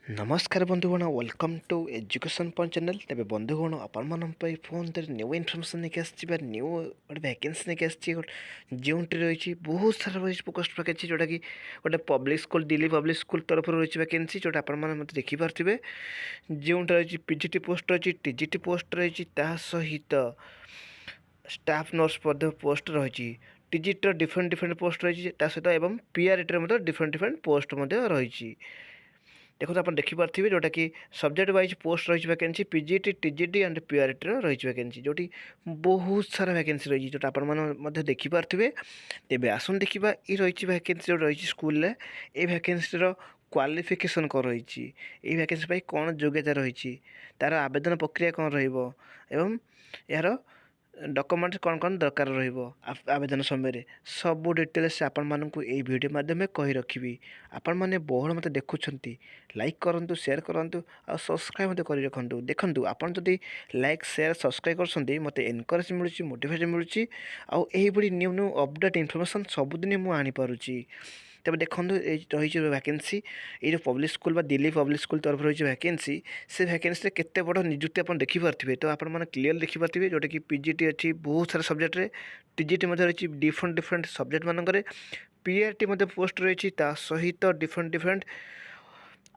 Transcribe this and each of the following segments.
नमस्कार बंधुगण welcome to education point channel तेरे बंधुगण आपण फोन तर न्यू इनफर्मेशन नहीं आसो गोटे वैकेंसी नहीं आसी जो रही बहुत सारा रही पोस्ट वैकेंसी जोटा कि गोटे public school Delhi public school तरफ रही वैकेंसी जोटा आप देखिपे जो रही पीजीटी पोस्ट रही टीजीटी पोस्ट रही सहित स्टाफ नर्स पोस्ट रही टीजीटी डिफरेंट डिफरेंट पोस्ट रही सहित एवं पीआरटी डिफरेंट डिफरेंट पोस्ट रही देखो आप देखिपे जोटा कि सब्जेक्ट वाइज पोस्ट रही vacancy PGT TGT and PRT रही वैकेंसी जोटी बहुत सारा वैकेंसी रही जोटा आप देखिपे तेज आसन देखा ये रही वैकेंसी जो रही स्कूल ये वैकेंसी क्वालिफिकेशन कौन रही वैकेंसी कौन योग्यता रही तार आवेदन प्रक्रिया कौन रही यार डॉक्यूमेंट कौन कौन दरकार आवेदन समय सब डिटेल्स आपण वीडियो माध्यम कही रखी आपण मैंने बहुल मत देखुं लाइक करूँ शेयर करूँ और सब्सक्राइब मत कर रखु देखूँ आपड़ जदि लाइक शेयर सब्सक्राइब कर मत एनकरेज मिलूँ मोटिवेशन मिलूँ आउरी न्यू न्यू अपडेट इनफर्मेशन सबुदिन मुझे आनीपारुची तेज देखो रही वैकेंसी ये जो public school Delhi public school तरफ रही वैकेंसी से वैकेंसी केते बड़ निजुक्ति आप देखिपे तो आप क्लीयर देखिपे जोटा कि पीजीटी अच्छी बहुत सारा सब्जेक्ट टीजीटी रही डिफरेंट डिफरेंट सब्जेक्ट मानक पीआरटी पोस्ट रही सहित different different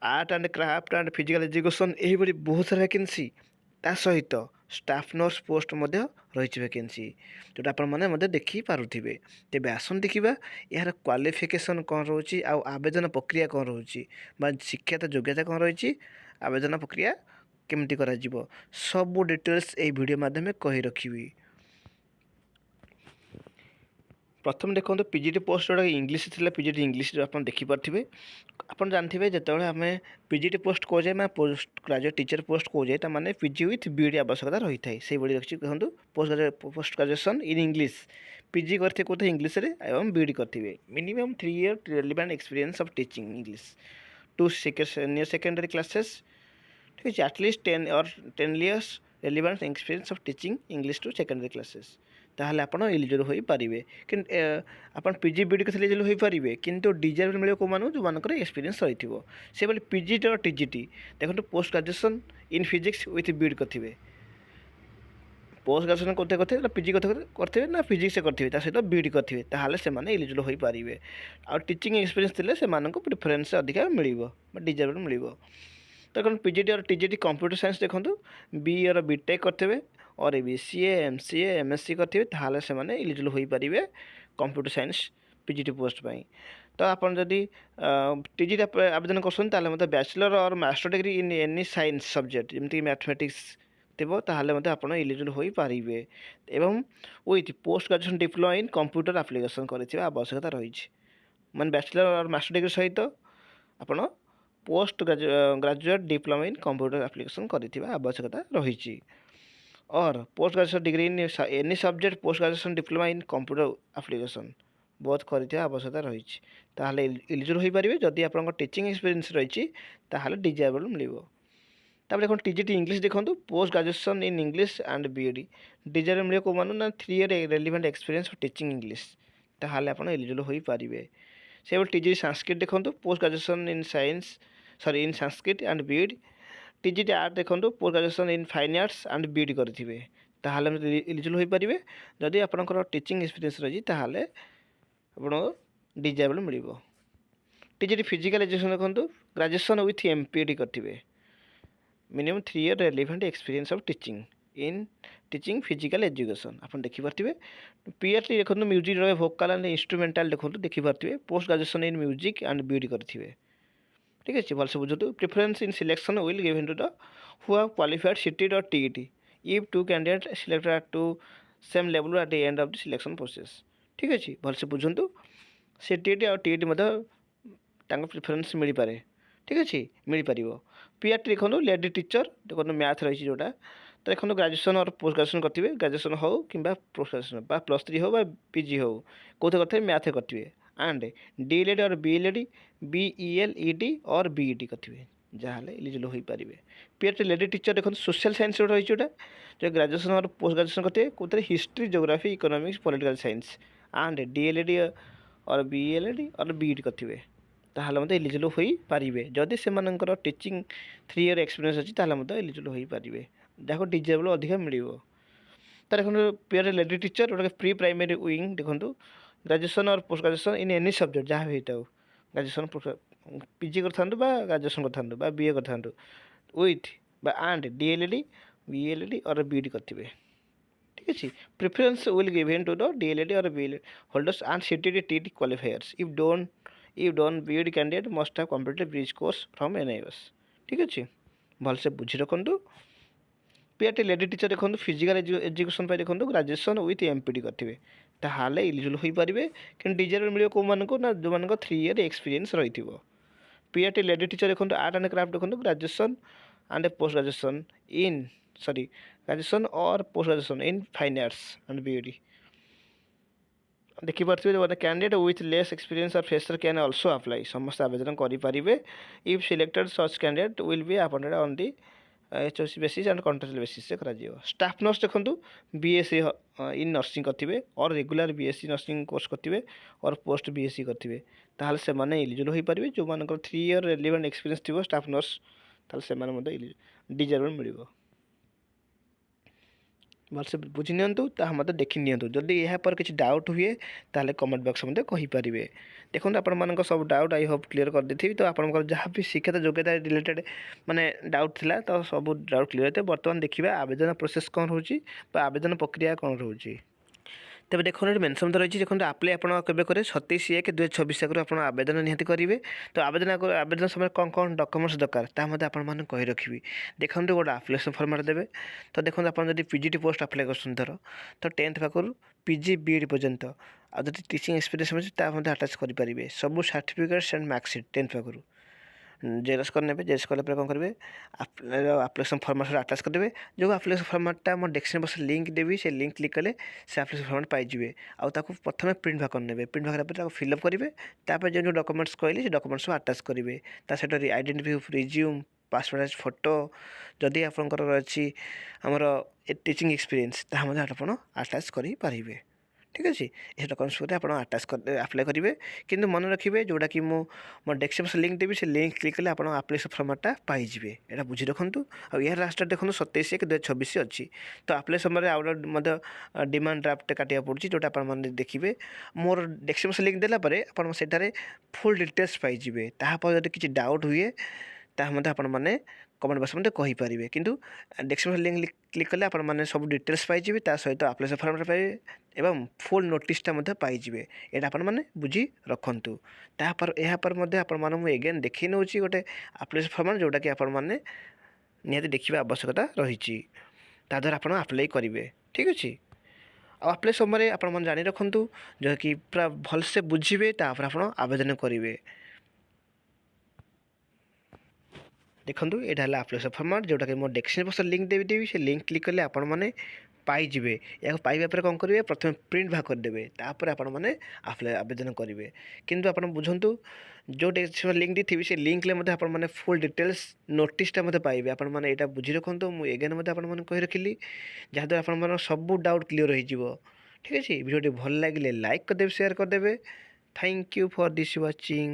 art and craft and physical education यही बहुत सारा वैकेंसी ता सहित स्टाफ नर्स पोस्ट रही वैकेंसी जोटा आप देखिपे तेज आसन देखा यार क्वालिफिकेशन कौन रोचे आवेदन प्रक्रिया कौन रोचे शिक्षात योग्यता कौन रही आवेदन प्रक्रिया केमती करा सब डिटेल्स ये वीडियो माध्यम कही रखी प्रथम देखो पीजीटी पोस्ट जोटा इंग्लीश थी पीजीटी इंग्लीश आप देखिपे आप जानते जो आम पीजीटी पोस्ट कहुए मैं पोस्ट ग्राजुएट टीचर पोस्ट कहुए तो मैंने पीजी विथ बीडी आवश्यकता रही है से रखी देखो post graduation in English PG करते कौन इंग्लीश एवं बीडी करेंगे minimum 3 year relevant experience of teaching English to senior secondary classes ठीक है at least 10 years relevant experience of teaching English to secondary classes ताहले आपण एलिजिबल हो पारे कि आप पीजी बीडी के एलिजिबल हो पारे किंतु डिजायर मिले कौ मान जो मानकर एक्सपीरियंस रही से बोले पीजीटी और टीजीटी देखो post graduation in physics with Beed करेंगे पोस्ट ग्रेजुएशन करते करते पीजी करते ना फिजिक्स करते सहित बीडी करेंगे ताहले से एलिजिबल हो पारे आ टीचिंग एक्सपीरियंस थे से प्रिफरेन्स अधिका मिल डिजायर मिल देखो पीजीटी और टीजीटी कंप्यूटर साइंस देखो बी और बीटेक करते और बीसीए एमसीए एमएससी करते ताहले से एलिजिबल हो पारे कंप्यूटर साइंस पीजीटी पोस्ट पाई तो आपन जदि टीजीटी आवेदन कर मतलब बैचलर और master degree in any science subject जमीक मैथमेटिक्स थो ताहले आप एलिजिबल हो पारे एवं with post graduation diploma in computer application कर आवश्यकता रही माने बैचलर और मास्टर डिग्री सहित आपड़ post graduate diploma in computer application कर आवश्यकता रही और post graduation degree in any subject post graduation diploma in computer application बहुत कर आवश्यकता रही एलिजिबल हो पारे जदि आप टीचिंग एक्सपीरियंस रही डिजायबल मिल देखो टीजीटी इंग्लीश देखो post graduation in English and B Ed desire मिले कौ मान ना 3 year relevant experience teaching English ताहले आप एलिजिबल हो पारे से टीजीटी संस्कृत देखो post graduation in science sorry in Sanskrit and B Ed TGT art देखो post graduation in fine arts and B Ed करेंगे ताहले एलिजिबल हो पारे जदि आपंकर टीचिंग एक्सपीरियंस रही ताहले आप डिजायबल मिल टीजीटी फिजिकल एजुकेशन देखो ग्रेजुएशन विथ एमपीएडी करेंगे minimum 3 year relevant experience of teaching in teaching physical education आप देखिपे पीआरटी देखो म्यूजिक भोकाल एंड इंस्ट्रुमेंटाल देखो देखिपे post graduation in music and B Ed करेंगे ठीक है भलसे बुझु preference in selection will given to the who have qualified CTET और TET if two candidate selected at to same level at the end of the selection process ठीक अच्छे भलसे बुझु CTET और टीईटी प्रिफरेन्स मिल पारे ठीक अच्छे मिल पार पीआरटी देखो lady teacher देखो मैथ रही जोटा तो देखो ग्रेजुएशन और पोस्ट ग्रेजुएशन करेंगे ग्रेजुएशन हो कि पोस्ट ग्रेजुएशन +3 हो पीजी हो कौन करते मैथ करेंगे एंड डीएलएड और बीएलएड बीईएलईडी और बीईडी करेंगे जहाँ एलिजिबल हो पारे पीआरटी लेडी टीचर देखो सोशल साइंस रही जोटा जो ग्रेजुएशन और पोस्ट ग्रेजुएशन करते कौन history geography economics political science and DElEd और बीएलएड और बीईडी करेंगे ତାହେଲେ ମଧ୍ୟ ଏଲିଜିବଲ୍ ହୋଇପାରିବେ। ଯଦି ସେମାନଙ୍କର ଟିଚିଂ 3 ଇୟର୍ ଏକ୍ସପିରିଏନ୍ସ ଅଛି ତାହେଲେ ମଧ୍ୟ ଏଲିଜିବଲ୍ ହୋଇପାରିବେ, ଯାହାକୁ ଡିଜେବଲ୍ ଅଧିକା ମିଳିବ। ତ ଦେଖନ୍ତୁ ପିଓର ଲେଡି ଟିଚର ଗୋଟେ ପ୍ରି ପ୍ରାଇମେରୀ ୱିଙ୍ଗ ଦେଖନ୍ତୁ graduation or post graduation in any subject ଯାହା ବି ହେଇଥାଉ, ଗ୍ରାଜୁଏସନ୍ ପିଜି କରିଥାନ୍ତୁ ବା ଗ୍ରାଜୁଏସନ୍ କରିଥାନ୍ତୁ ବା ବିଏ କରିଥାନ୍ତୁ ୱିଥ୍ ବା ଆଣ୍ଡ ଡିଏଲ୍ଏଡି ବିଏଲ୍ଏଡି ଅର୍ ବିଇଡ଼ି କରିଥିବେ। ঠিক আছে, preference will given to the D El Ed or B El Ed holders and CTT TT qualifiers if done BEd candidate must have completed bridge course from NIOS। ঠিক আছে, ভালসে বুঝি রাখন্তু। ପିଆର୍ଟି ଲେଡି ଟିଚର ଦେଖନ୍ତୁ physical education ପାଇଁ ଦେଖନ୍ତୁ graduation with ଏମ୍ପିଡ଼ି କରିଥିବେ, ତାହେଲେ eligible ହୋଇପାରିବେ। କିନ୍ତୁ ଡିଜେବଲ୍ ମିଳିବ କେଉଁମାନଙ୍କୁ ନା ଯେଉଁମାନଙ୍କ 3 ଇୟର୍ ଏକ୍ସପିରିଏନ୍ସ ରହିଥିବ। ପିଆର୍ଟି ଲେଡି ଟିଚର ଦେଖନ୍ତୁ ଆର୍ଟ ଆଣ୍ଡ କ୍ରାଫ୍ଟ ଦେଖନ୍ତୁ graduation and post graduation graduation or post graduation in fine arts and B Ed ଦେଖିପାରୁଥିବେ। ଯେଉଁମାନେ candidate with less experience or fresher can also apply, ସମସ୍ତେ ଆବେଦନ କରିପାରିବେ। If selected such candidate will be appointed on the HOC basis and contractual ବେସିସ୍ରେ କରାଯିବ। Staff nurse ଦେଖନ୍ତୁ BSc in nursing କରିଥିବେ or regular BSc nursing course କରିଥିବେ ଅର୍ post BSc କରିଥିବେ, ତାହେଲେ ସେମାନେ ଏଲିଜିବଲ୍ ହୋଇପାରିବେ। ଯେଉଁମାନଙ୍କର 3 ଇୟର୍ ରେଲିଭେଣ୍ଟ ଏକ୍ସପିରିଏନ୍ସ ଥିବ ଷ୍ଟାଫ୍ ନର୍ସ, ତାହେଲେ ସେମାନେ ମଧ୍ୟ ଡିଜେବଲ୍ ମିଳିବ। ଭଲସେ ବୁଝି ନିଅନ୍ତୁ, ତାହା ମଧ୍ୟ ଦେଖି ନିଅନ୍ତୁ। ଯଦି ଏହା ପରେ କିଛି ଡାଉଟ୍ ହୁଏ ତାହେଲେ କମେଣ୍ଟ ବକ୍ସ ମଧ୍ୟ କହିପାରିବେ। ଦେଖନ୍ତୁ ଆପଣମାନଙ୍କ ସବୁ ଡାଉଟ୍ ଆଇ ହୋପ୍ କ୍ଲିୟର୍ କରିଦେଇଥିବି। ତ ଆପଣଙ୍କର ଯାହା ବି ଶିକ୍ଷାଗତ ଯୋଗ୍ୟତା ରିଲେଟେଡ଼୍ ମାନେ ଡାଉଟ୍ ଥିଲା ତ ସବୁ ଡାଉଟ୍ କ୍ଲିୟର୍ ହେଇଥିବ। ବର୍ତ୍ତମାନ ଦେଖିବା ଆବେଦନ ପ୍ରୋସେସ୍ କ'ଣ ରହୁଛି ବା ଆବେଦନ ପ୍ରକ୍ରିୟା କ'ଣ ରହୁଛି। ତେବେ ଦେଖନ୍ତୁ ଏଠି ମେନସନ୍ ରହିଛି, ଦେଖନ୍ତୁ ଆପ୍ଲାଏ ଆପଣ କେବେ କରିବେ 27/1/2026 ଆଗରୁ ଆପଣ ଆବେଦନ ନିହାତି କରିବେ। ତ ଆବେଦନ ସମୟରେ କ'ଣ ଡକ୍ୟୁମେଣ୍ଟସ୍ ଦରକାର ତାହା ମଧ୍ୟ ଆପଣମାନଙ୍କୁ କହି ରଖିବି। ଦେଖନ୍ତୁ ଗୋଟେ ଆପ୍ଲିକେସନ୍ ଫର୍ମାଟ୍ ଦେବେ। ତ ଦେଖନ୍ତୁ ଆପଣ ଯଦି PGT ପୋଷ୍ଟ ଆପ୍ଲାଏ କରୁଛନ୍ତି ଧର, ତ 10th ପାଖରୁ PG BEd ପର୍ଯ୍ୟନ୍ତ, ଆଉ ଯଦି ଟିଚିଂ ଏକ୍ସପିରିଏନ୍ସ ଅଛି ତାହା ମଧ୍ୟ ଆଟାଚ୍ କରିପାରିବେ। ସବୁ ସାର୍ଟିଫିକେଟ୍ସ ଆଣ୍ଡ ମାର୍କସିଟ୍ 10th ପାଖରୁ ଜେରକ୍ସ କରିନେବେ। ଜେରକ୍ସ କଲା ପରେ କ'ଣ କରିବେ, ଆପ୍ଲିକେସନ୍ ଫର୍ମାଟ୍ ଆଟାଚ୍ କରିଦେବେ। ଯେଉଁ ଆପ୍ଲିକେସନ୍ ଫର୍ମାଟ୍ଟା ମୁଁ ଡେସ୍କ୍ରିପସନ୍ ବକ୍ସରେ ଲିଙ୍କ୍ ଦେବି, ସେ ଲିଙ୍କ୍ କ୍ଲିକ୍ କଲେ ସେ ଆପ୍ଲିକେସନ୍ ଫର୍ମାଟ୍ ପାଇଯିବେ। ଆଉ ତାକୁ ପ୍ରଥମେ ପ୍ରିଣ୍ଟ ବାହାର କରିନେବେ। ପ୍ରିଣ୍ଟ ବାହାର କଲା ପରେ ତାକୁ ଫିଲ୍ଅପ୍ କରିବେ। ତାପରେ ଯେଉଁ ଡକ୍ୟୁମେଣ୍ଟସ୍ କହିଲି ସେ ଡକ୍ୟୁମେଣ୍ଟସ୍ ସବୁ ଆଟାଚ୍ କରିବେ। ତା ସହିତ identity proof, resume, passport size photo, ଯଦି ଆପଣଙ୍କର ଅଛି ଆମର ଟିଚିଂ ଏକ୍ସପିରିଏନ୍ସ ତାହା ମଧ୍ୟ ଆପଣ ଆଟାଚ୍ କରିପାରିବେ। ଠିକ୍ ଅଛି, ଏ ଡକ୍ୟୁମେଣ୍ଟସ୍ ମଧ୍ୟ ଆପଣ ଆପ୍ଲାଏ କରିବେ। କିନ୍ତୁ ମନେ ରଖିବେ ଯେଉଁଟାକି ମୁଁ ମୋ ଡେସ୍କ୍ରିପସନ୍ ଲିଙ୍କ୍ ଦେବି, ସେ ଲିଙ୍କ୍ କ୍ଲିକ୍ କଲେ ଆପଣ ଆପ୍ଲିକେସନ୍ ଫର୍ମାଟ୍ଟା ପାଇଯିବେ। ଏଇଟା ବୁଝି ରଖନ୍ତୁ। ଆଉ ଏହାର ଲାଷ୍ଟ ଡେଟ୍ ଦେଖନ୍ତୁ 27/1/2026 ଅଛି। ତ ଆପ୍ଲାଏ ସମୟରେ ଆଉ ଗୋଟେ ମଧ୍ୟ ଡିମାଣ୍ଡ ଡ୍ରାଫ୍ଟ କାଟିବାକୁ ପଡ଼ୁଛି, ଯେଉଁଟା ଆପଣମାନେ ଦେଖିବେ। ମୋର ଡେସ୍କ୍ରିପସନ୍ ଲିଙ୍କ୍ ଦେଲା ପରେ ଆପଣ ସେଠାରେ ଫୁଲ୍ ଡିଟେଲ୍ସ ପାଇଯିବେ। ତାହାପରେ ଯଦି କିଛି ଡାଉଟ୍ ହୁଏ ତାହା ମଧ୍ୟ ଆପଣମାନେ କମେଣ୍ଟ ବକ୍ସ ମଧ୍ୟ କହିପାରିବେ। କିନ୍ତୁ ଡେସ୍କ୍ରିପସନ୍ ଲିଙ୍କ୍ କ୍ଲିକ୍ କଲେ ଆପଣମାନେ ସବୁ ଡିଟେଲ୍ସ ପାଇଯିବେ, ତା ସହିତ ଆପ୍ଲିକେସନ୍ ଫର୍ମାଟ୍ ପାଇବେ ଏବଂ ଫୁଲ୍ ନୋଟିସ୍ଟା ମଧ୍ୟ ପାଇଯିବେ। ଏଇଟା ଆପଣମାନେ ବୁଝି ରଖନ୍ତୁ। ଏହାପରେ ମଧ୍ୟ ଆପଣମାନଙ୍କୁ ମୁଁ ଏଗେନ୍ ଦେଖାଇ ନେଉଛି ଗୋଟେ ଆପ୍ଲିକେସନ୍ ଫର୍ମାଟ୍, ଯେଉଁଟାକି ଆପଣମାନେ ନିହାତି ଦେଖିବା ଆବଶ୍ୟକତା ରହିଛି। ତାଦ୍ୱାରା ଆପଣ ଆପ୍ଲାଏ କରିବେ। ଠିକ୍ ଅଛି, ଆଉ ଆପ୍ଲାଏ ସମୟରେ ଆପଣମାନେ ଜାଣି ରଖନ୍ତୁ, ଯାହାକି ପୁରା ଭଲସେ ବୁଝିବେ, ତାପରେ ଆପଣ ଆବେଦନ କରିବେ। ଦେଖନ୍ତୁ ଏଇଟା ହେଲା ଆପ୍ଲିକେସନ୍ ଫର୍ମାଟ୍, ଯେଉଁଟାକି ମୋ ଡେସ୍କ୍ରିପସନ୍ ବକ୍ସରେ ଲିଙ୍କ୍ ଦେବି। ସେ ଲିଙ୍କ୍ କ୍ଲିକ୍ କଲେ ଆପଣମାନେ ପାଇଯିବେ। ଏହାକୁ ପାଇବା ପରେ କ'ଣ କରିବେ, ପ୍ରଥମେ ପ୍ରିଣ୍ଟ ବାହାର କରିଦେବେ। ତାପରେ ଆପଣମାନେ ଆବେଦନ କରିବେ। କିନ୍ତୁ ଆପଣ ବୁଝନ୍ତୁ, ଯେଉଁ ଡେସ୍କ୍ରିପସନ୍ ଲିଙ୍କ୍ ଦେଇଥିବି ସେ ଲିଙ୍କ୍ରେ ମଧ୍ୟ ଆପଣମାନେ ଫୁଲ୍ ଡିଟେଲ୍ସ ନୋଟିସ୍ଟା ମଧ୍ୟ ପାଇବେ। ଆପଣମାନେ ଏଇଟା ବୁଝି ରଖନ୍ତୁ। ମୁଁ ଏଗେନ୍ ମଧ୍ୟ ଆପଣମାନଙ୍କୁ କହି ରଖିଲି, ଯାହାଦ୍ୱାରା ଆପଣଙ୍କର ସବୁ ଡାଉଟ୍ କ୍ଲିୟର୍ ହୋଇଯିବ। ଠିକ୍ ଅଛି, ଭିଡ଼ିଓଟି ଭଲ ଲାଗିଲେ ଲାଇକ୍ କରିଦେବେ, ସେୟାର କରିଦେବେ। Thank you for this watching.